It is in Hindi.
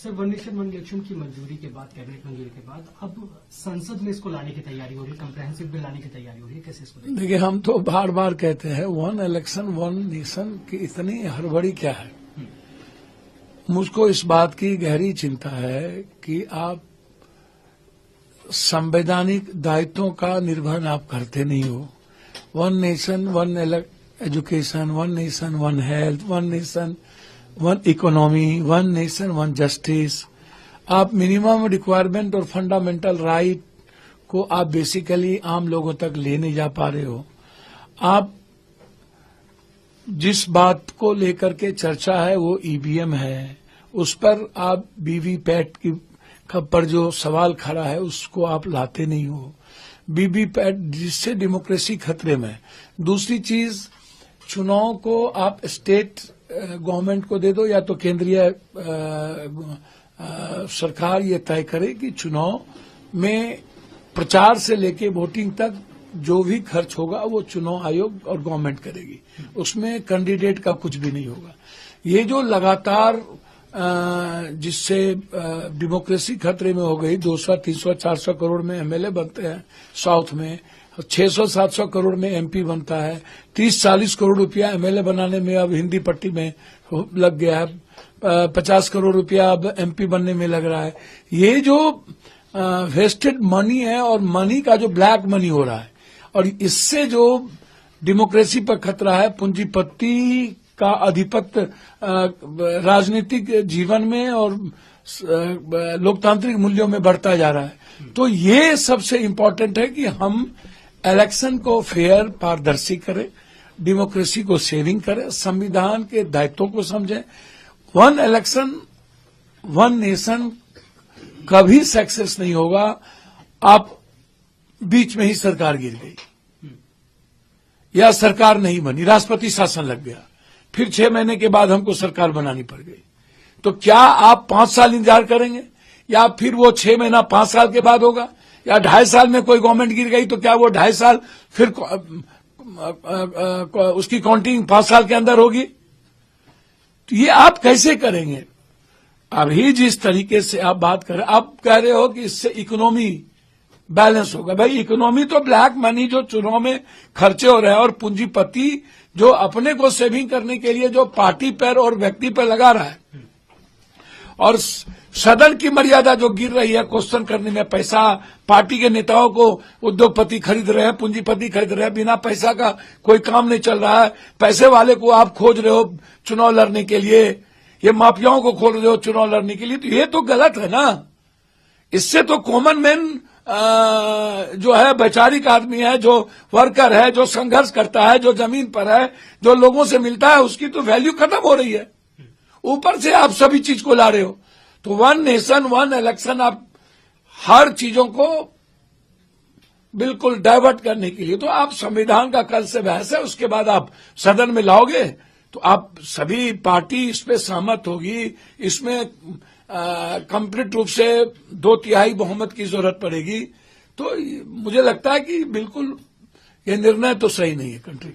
Sir, one nation one election की मंजूरी के बाद, कैबिनेट मंजूरी के बाद अब संसद में इसको लाने की तैयारी हो रही है, कंप्रेहेंसिव बिल लाने की तैयारी हो रही है, कैसे इसको देखते हैं? देखिए, हम तो बार बार कहते हैं वन इलेक्शन वन नेशन की इतनी हड़बड़ी क्या है। मुझको इस बात की गहरी चिंता है कि आप संवैधानिक दायित्वों का निर्वहन आप करते नहीं हो। One nation one education, one nation one health, one nation one economy, one nation one justice, आप मिनिमम रिक्वायरमेंट और फंडामेंटल राइट को आप बेसिकली आम लोगों तक ले नहीं जा पा रहे हो। आप जिस बात को लेकर के चर्चा है वो ईवीएम है, उस पर आप वीवीपैट की पर जो सवाल खड़ा है उसको आप लाते नहीं हो। वीवीपैट जिससे डेमोक्रेसी खतरे में। दूसरी चीज, चुनाव को आप स्टेट गवर्नमेंट को दे दो या तो केंद्रीय सरकार ये तय करे कि चुनाव में प्रचार से लेके वोटिंग तक जो भी खर्च होगा वो चुनाव आयोग और गवर्नमेंट करेगी, उसमें कैंडिडेट का कुछ भी नहीं होगा। ये जो लगातार जिससे डेमोक्रेसी खतरे में हो गई, 200, 300, 400 करोड़ में एमएलए बनते हैं साउथ में, 600, 700 करोड़ में एमपी बनता है, 30, 40 करोड़ रुपया एमएलए बनाने में अब हिंदी पट्टी में लग गया है, 50 करोड़ रुपया अब एमपी बनने में लग रहा है। ये जो वेस्टेड मनी है और मनी का जो ब्लैक मनी हो रहा है, और इससे जो डेमोक्रेसी पर खतरा है, पूंजीपति का आधिपत्य राजनीतिक जीवन में और लोकतांत्रिक मूल्यों में बढ़ता जा रहा है। तो ये सबसे इम्पोर्टेंट है कि हम इलेक्शन को फेयर, पारदर्शी करें, डेमोक्रेसी को सेविंग करें, संविधान के दायित्वों को समझें। वन इलेक्शन वन नेशन कभी सक्सेस नहीं होगा। आप बीच में ही सरकार गिर गई या सरकार नहीं बनी, राष्ट्रपति शासन लग गया, फिर 6 महीने के बाद हमको सरकार बनानी पड़ गई, तो क्या आप 5 साल इंतजार करेंगे या फिर वो 6 महीना 5 साल के बाद होगा, या 2.5 साल में कोई गवर्नमेंट गिर गई तो क्या वो 2.5 साल फिर उसकी काउंटिंग 5 साल के अंदर होगी? तो ये आप कैसे करेंगे? अभी जिस तरीके से आप बात कर रहे हैं, आप कह रहे हो कि इससे इकोनॉमी बैलेंस होगा। भाई, इकोनॉमी तो ब्लैक मनी जो चुनाव में खर्चे हो रहे हैं और पूंजीपति जो अपने को सेविंग करने के लिए जो पार्टी पर और व्यक्ति पर लगा रहा है, और सदन की मर्यादा जो गिर रही है क्वेश्चन करने में, पैसा पार्टी के नेताओं को उद्योगपति खरीद रहे हैं, पूंजीपति खरीद रहे हैं, बिना पैसा का कोई काम नहीं चल रहा है। पैसे वाले को आप खोज रहे हो चुनाव लड़ने के लिए, ये माफियाओं को खोज रहे हो चुनाव लड़ने के लिए, तो ये तो गलत है ना। इससे तो कॉमन मैन जो है, वैचारिक आदमी है, जो वर्कर है, जो संघर्ष करता है, जो जमीन पर है, जो लोगों से मिलता है, उसकी तो वैल्यू खत्म हो रही है। ऊपर से आप सभी चीज को ला रहे हो। तो वन नेशन वन इलेक्शन, आप हर चीजों को बिल्कुल डाइवर्ट करने के लिए, तो आप संविधान का कल से बहस है, उसके बाद आप सदन में लाओगे तो आप सभी पार्टी इस पे सहमत होगी, इसमें कंप्लीट रूप से 2/3 बहुमत की जरूरत पड़ेगी। तो मुझे लगता है कि बिल्कुल ये निर्णय तो सही नहीं है कंट्री